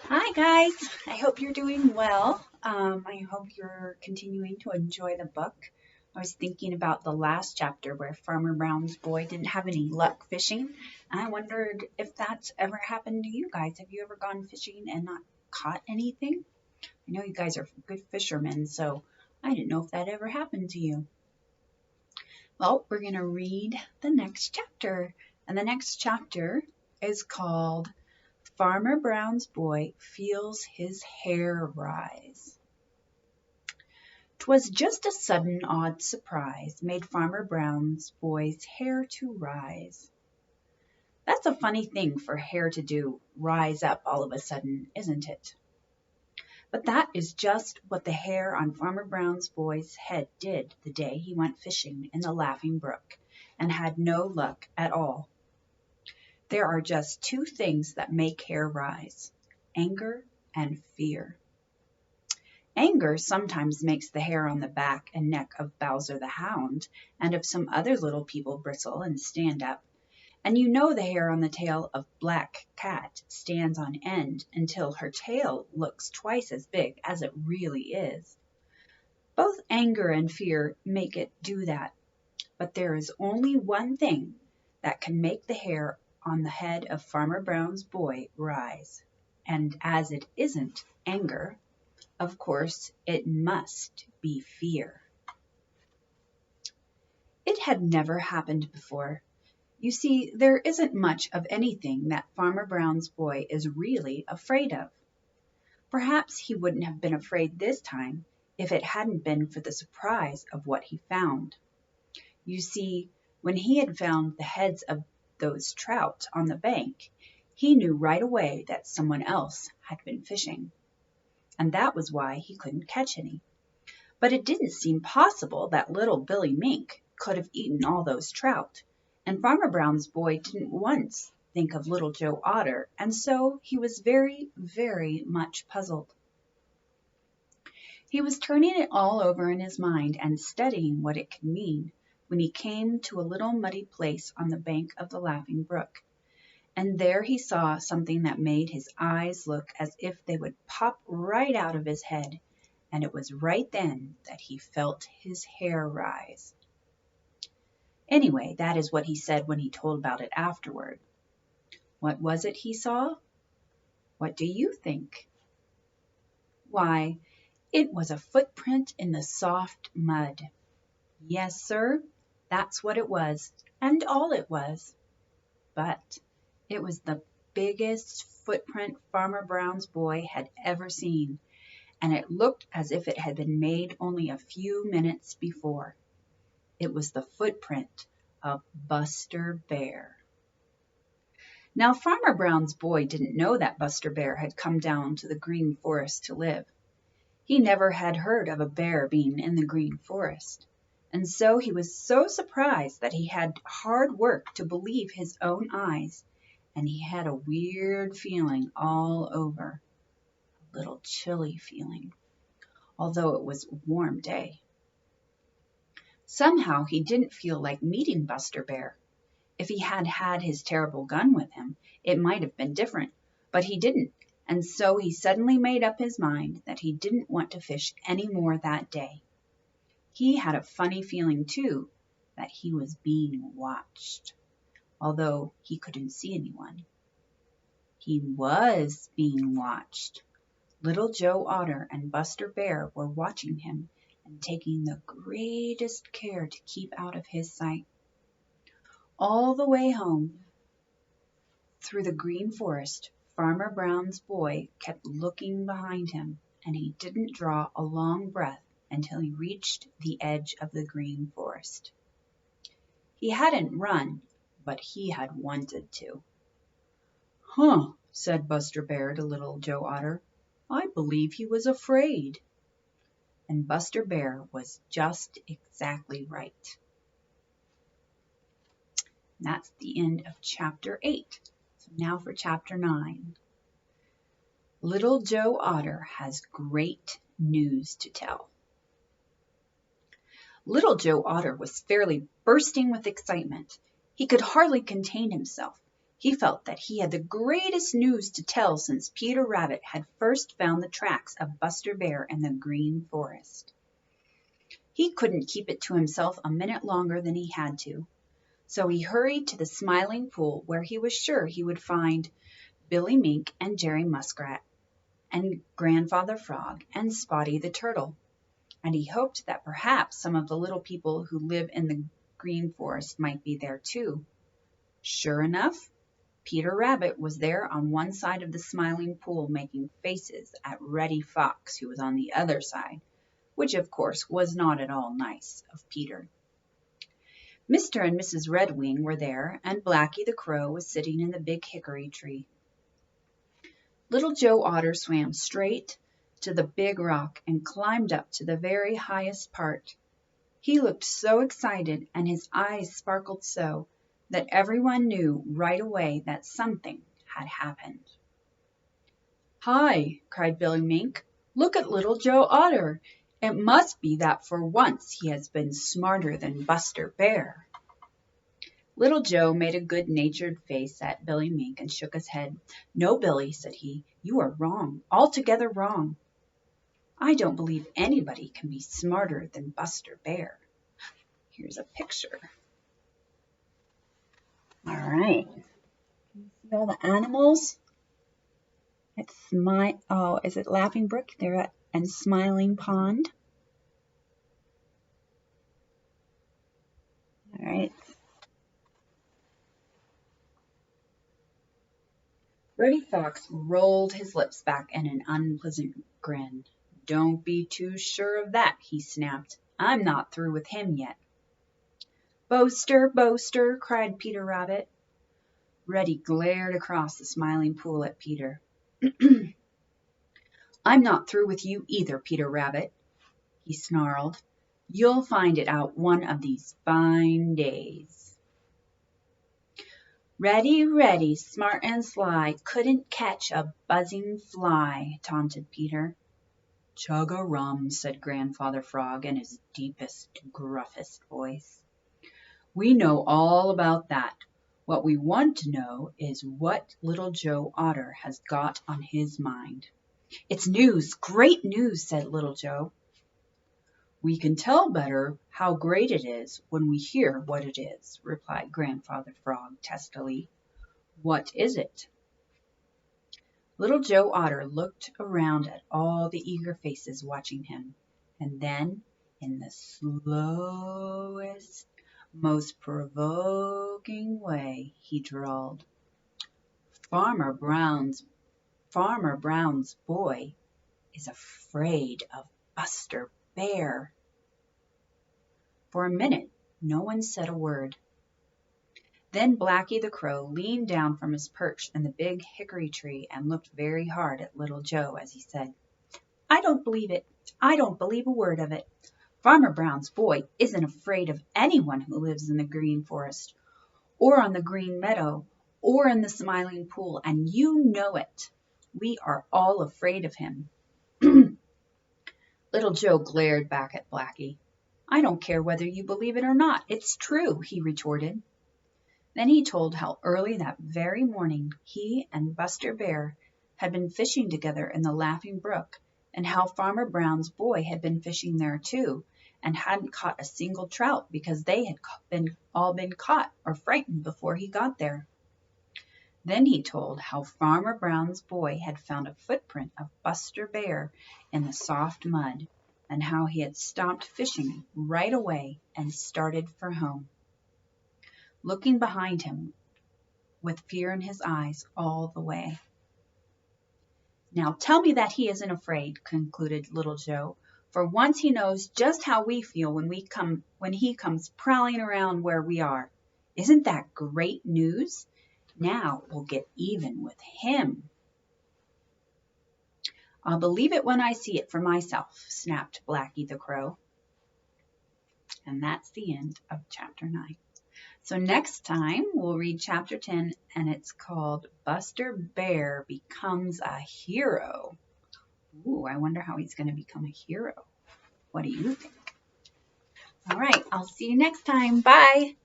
Hi guys, I hope you're doing well. I hope you're continuing to enjoy the book. I was thinking about the last chapter where Farmer Brown's boy didn't have any luck fishing, and I wondered if that's ever happened to you guys. Have you ever gone fishing and not caught anything? I know you guys are good fishermen, so I didn't know if that ever happened to you. Well, we're going to read the next chapter, and the next chapter is called Farmer Brown's Boy Feels His Hair Rise. 'Twas just a sudden odd surprise made Farmer Brown's boy's hair to rise. That's a funny thing for hair to do, rise up all of a sudden, isn't it? But that is just what the hair on Farmer Brown's boy's head did the day he went fishing in the Laughing Brook and had no luck at all. There are just two things that make hair rise: anger and fear. Anger sometimes makes the hair on the back and neck of Bowser the Hound and of some other little people bristle and stand up, and you know the hair on the tail of Black Cat stands on end until her tail looks twice as big as it really is. Both anger and fear make it do that, but there is only one thing that can make the hair on the head of Farmer Brown's boy rise, and as it isn't anger, of course, it must be fear. It had never happened before. You see, there isn't much of anything that Farmer Brown's boy is really afraid of. Perhaps he wouldn't have been afraid this time if it hadn't been for the surprise of what he found. You see, when he had found the heads of those trout on the bank, he knew right away that someone else had been fishing, and that was why he couldn't catch any. But it didn't seem possible that little Billy Mink could have eaten all those trout, and Farmer Brown's boy didn't once think of Little Joe Otter, and so he was very, very much puzzled. He was turning it all over in his mind and studying what it could mean when he came to a little muddy place on the bank of the Laughing Brook. And there he saw something that made his eyes look as if they would pop right out of his head, and it was right then that he felt his hair rise. Anyway, that is what he said when he told about it afterward. What was it he saw? What do you think? Why, it was a footprint in the soft mud. Yes, sir, that's what it was, and all it was. But it was the biggest footprint Farmer Brown's boy had ever seen, and it looked as if it had been made only a few minutes before. It was the footprint of Buster Bear. Now, Farmer Brown's boy didn't know that Buster Bear had come down to the Green Forest to live. He never had heard of a bear being in the Green Forest, and so he was so surprised that he had hard work to believe his own eyes, and he had a weird feeling all over, a little chilly feeling, although it was a warm day. Somehow he didn't feel like meeting Buster Bear. If he had had his terrible gun with him, it might have been different, but he didn't, and so he suddenly made up his mind that he didn't want to fish any more that day. He had a funny feeling, too, that he was being watched, although he couldn't see anyone. He was being watched. Little Joe Otter and Buster Bear were watching him and taking the greatest care to keep out of his sight. All the way home through the Green Forest, Farmer Brown's boy kept looking behind him, and he didn't draw a long breath until he reached the edge of the Green Forest. He hadn't run, but he had wanted to. "Huh," said Buster Bear to Little Joe Otter. "I believe he was afraid." And Buster Bear was just exactly right. And that's the end of chapter 8. So now for chapter 9. Little Joe Otter has great news to tell. Little Joe Otter was fairly bursting with excitement. He could hardly contain himself. He felt that he had the greatest news to tell since Peter Rabbit had first found the tracks of Buster Bear in the Green Forest. He couldn't keep it to himself a minute longer than he had to, so he hurried to the Smiling Pool where he was sure he would find Billy Mink and Jerry Muskrat and Grandfather Frog and Spotty the Turtle, and he hoped that perhaps some of the little people who live in the Green Forest might be there too. Sure enough, Peter Rabbit was there on one side of the Smiling Pool making faces at Reddy Fox, who was on the other side, which of course was not at all nice of Peter. Mr. and Mrs. Redwing were there, and Blacky the Crow was sitting in the big hickory tree. Little Joe Otter swam straight to the big rock and climbed up to the very highest part. He looked so excited and his eyes sparkled so that everyone knew right away that something had happened. "Hi!" cried Billy Mink. "Look at Little Joe Otter. It must be that for once he has been smarter than Buster Bear." Little Joe made a good-natured face at Billy Mink and shook his head. "No, Billy," said he, "you are wrong, altogether wrong. I don't believe anybody can be smarter than Buster Bear. Here's a picture." All right. Can you see all the animals? Is it Laughing Brook? And Smiling Pond. All right. Reddy Fox rolled his lips back in an unpleasant grin. "Don't be too sure of that," he snapped. "I'm not through with him yet." "Boaster, boaster!" cried Peter Rabbit. Reddy glared across the Smiling Pool at Peter. "I'm not through with you either, Peter Rabbit," he snarled. "You'll find it out one of these fine days." Reddy, smart and sly, couldn't catch a buzzing fly," taunted Peter. "Chug-a-rum," said Grandfather Frog in his deepest, gruffest voice. "We know all about that. What we want to know is what Little Joe Otter has got on his mind." "It's news, great news," said Little Joe. "We can tell better how great it is when we hear what it is," replied Grandfather Frog testily. "What is it?" Little Joe Otter looked around at all the eager faces watching him, and then, in the slowest, most provoking way, he drawled, Farmer Brown's boy is afraid of Buster Bear." For a minute, no one said a word. Then Blacky the Crow leaned down from his perch in the big hickory tree and looked very hard at Little Joe as he said, "I don't believe it. I don't believe a word of it. Farmer Brown's boy isn't afraid of anyone who lives in the Green Forest, or on the Green Meadow, or in the Smiling Pool, and you know it. We are all afraid of him." Little Joe glared back at Blacky. "I don't care whether you believe it or not. It's true," he retorted. Then he told how early that very morning he and Buster Bear had been fishing together in the Laughing Brook, and how Farmer Brown's boy had been fishing there too, and hadn't caught a single trout because they had all been caught or frightened before he got there. Then he told how Farmer Brown's boy had found a footprint of Buster Bear in the soft mud, and how he had stopped fishing right away and started for home, looking behind him with fear in his eyes all the way. "Now tell me that he isn't afraid," concluded Little Joe. "For once he knows just how we feel when he comes prowling around where we are. Isn't that great news? Now we'll get even with him." "I'll believe it when I see it for myself," snapped Blacky the Crow. And that's the end of Chapter 9. So next time we'll read Chapter 10, and it's called Buster Bear Becomes a Hero. Ooh, I wonder how he's going to become a hero. What do you think? All right, I'll see you next time. Bye.